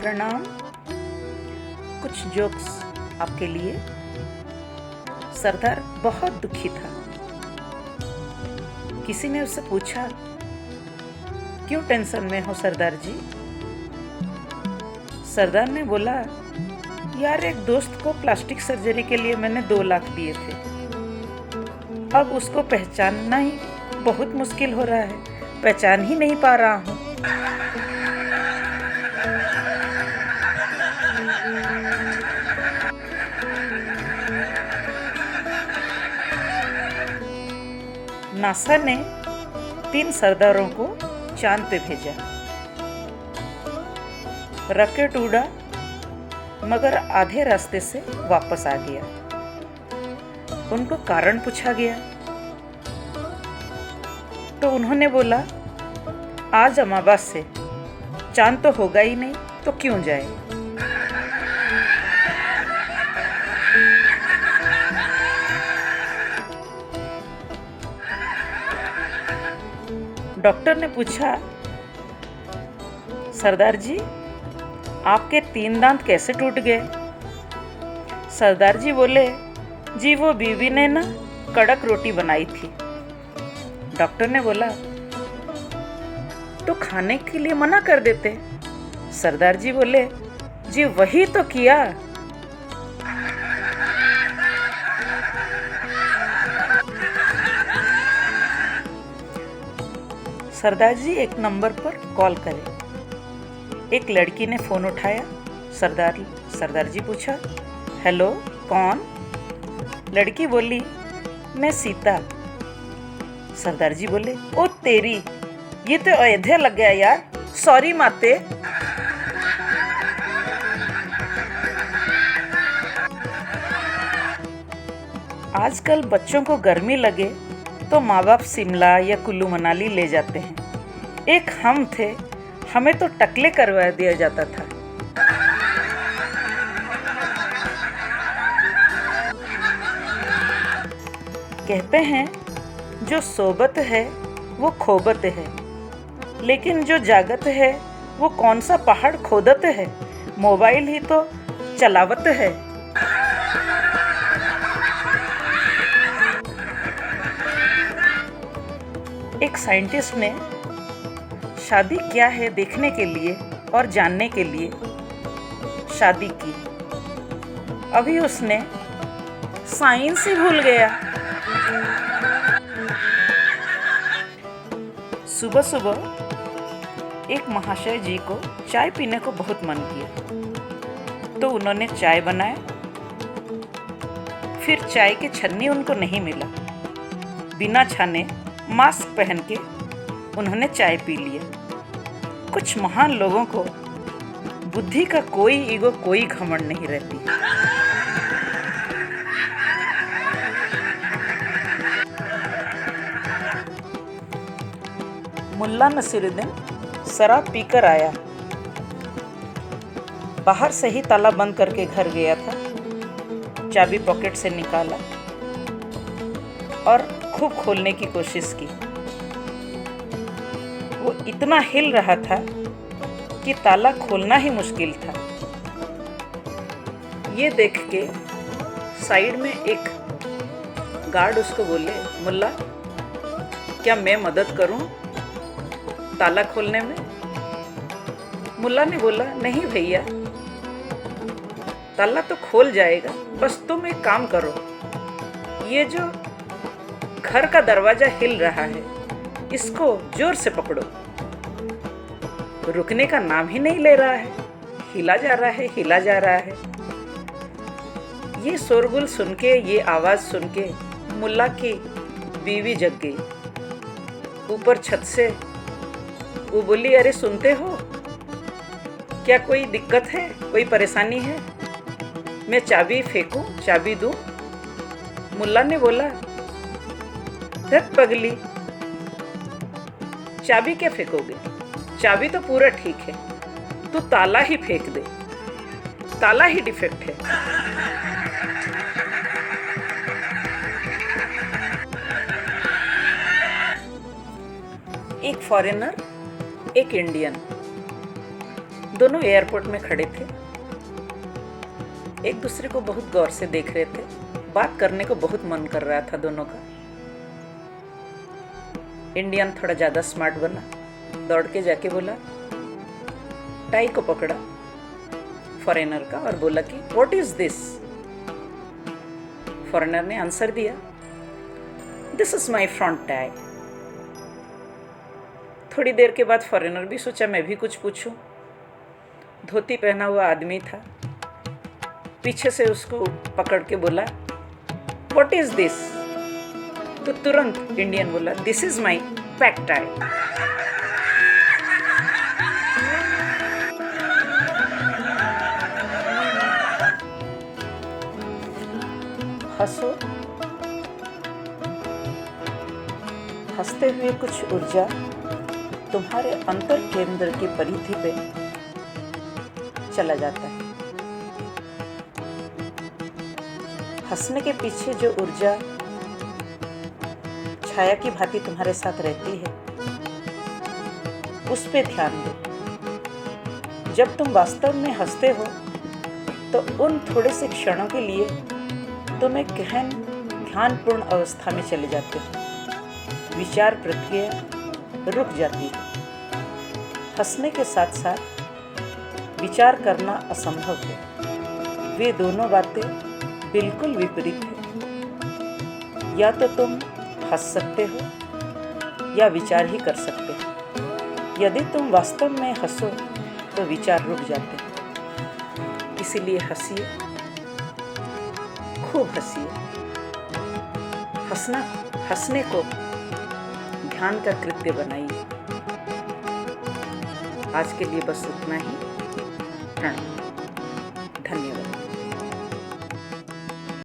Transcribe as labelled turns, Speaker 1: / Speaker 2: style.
Speaker 1: प्रणाम। कुछ जोक्स आपके लिए। सरदार बहुत दुखी था। किसी ने उससे पूछा, क्यों टेंशन में हो सरदार जी? सरदार ने बोला, यार एक दोस्त को प्लास्टिक सर्जरी के लिए मैंने 2 लाख दिए थे। अब उसको पहचानना ही बहुत मुश्किल हो रहा है, पहचान ही नहीं पा रहा हूँ। नासा ने 3 सरदारों को चांद पे भेजा। रॉकेट उड़ा मगर आधे रास्ते से वापस आ गया। उनको कारण पूछा गया तो उन्होंने बोला, आज अमावस है, चांद तो होगा ही नहीं तो क्यों जाए। डॉक्टर ने पूछा, सरदार जी आपके 3 दांत कैसे टूट गए? सरदार जी बोले, जी वो बीवी ने ना कड़क रोटी बनाई थी। डॉक्टर ने बोला, तो खाने के लिए मना कर देते। सरदार जी बोले, जी वही तो किया। सरदार जी एक नंबर पर कॉल करें। एक लड़की ने फोन उठाया। सरदार जी पूछा, हेलो कौन? लड़की बोली, मैं सीता। सरदार जी बोले, ओ तेरी, ये तो अयोध्या लग गया यार, सॉरी माते। आजकल बच्चों को गर्मी लगे तो माँ बाप शिमला या कुल्लू मनाली ले जाते हैं। एक हम थे, हमें तो टकले करवा दिया जाता था। कहते हैं जो सोबत है वो खोबत है, लेकिन जो जागत है वो कौन सा पहाड़ खोदत है, मोबाइल ही तो चलावत है। एक साइंटिस्ट ने शादी क्या है देखने के लिए और जानने के लिए शादी की। अभी उसने साइंस ही भूल गया। सुबह सुबह एक महाशय जी को चाय पीने को बहुत मन किया, तो उन्होंने चाय बनाया। फिर चाय की छन्नी उनको नहीं मिला। बिना छाने मास्क पहन के उन्होंने चाय पी लिया। कुछ महान लोगों को बुद्धि का कोई ईगो, कोई घमंड नहीं रहती। मुल्ला नसीरुद्दीन शराब पीकर आया। बाहर से ही ताला बंद करके घर गया था। चाबी पॉकेट से निकाला और खूब खोलने की कोशिश की। वो इतना हिल रहा था कि ताला खोलना ही मुश्किल था। ये देख के साइड में एक गार्ड उसको बोले, मुल्ला क्या मैं मदद करूं ताला खोलने में? मुल्ला ने बोला, नहीं भैया, ताला तो खोल जाएगा, बस तुम एक काम करो, ये जो घर का दरवाजा हिल रहा है इसको जोर से पकड़ो। रुकने का नाम ही नहीं ले रहा है, हिला जा रहा है, हिला जा रहा है। ये शोरगुल सुन के, ये आवाज सुन के मुल्ला की बीवी जग गई। ऊपर छत से वो बोली, अरे सुनते हो क्या, कोई दिक्कत है, कोई परेशानी है, मैं चाबी फेंकूं, चाबी दूं? मुल्ला ने बोला, धत पगली, चाबी क्या फेंकोगे, चाबी तो पूरा ठीक है, तू ताला ही फेंक दे, ताला ही डिफेक्ट है। एक फॉरेनर, एक इंडियन, दोनों एयरपोर्ट में खड़े थे, एक दूसरे को बहुत गौर से देख रहे थे। बात करने को बहुत मन कर रहा था दोनों का। इंडियन थोड़ा ज़्यादा स्मार्ट बना, दौड़ के जाके बोला, टाई को पकड़ा फॉरेनर का और बोला कि व्हाट इज दिस। फॉरेनर ने आंसर दिया, this is my front tie. थोड़ी देर के बाद फॉरेनर भी सोचा मैं भी कुछ पूछूं। धोती पहना हुआ आदमी था, पीछे से उसको पकड़ के बोला, व्हाट इज दिस। तो तुरंत इंडियन बोला, this is my back tie. हंसो, हंसते हुए कुछ ऊर्जा तुम्हारे अंतर केंद्र की परिधि पे चला जाता है। हंसने के पीछे जो ऊर्जा छाया की भांति तुम्हारे साथ रहती है, उस पे ध्यान दो। जब तुम वास्तव में हंसते हो तो उन थोड़े से क्षणों के लिए तुम एक गहन ध्यानपूर्ण अवस्था में चले जाते हो। विचार प्रक्रिया रुक जाती है। हंसने के साथ साथ विचार करना असंभव है। वे दोनों बातें बिल्कुल विपरीत है। या तो तुम हंस सकते हो या विचार ही कर सकते हो। यदि तुम वास्तव में हंसो तो विचार रुक जाते हैं। इसीलिए हंसिए, खूब हंसिए। हंसने को ध्यान का कृत्य बनाइए। आज के लिए बस इतना ही। प्रणाम।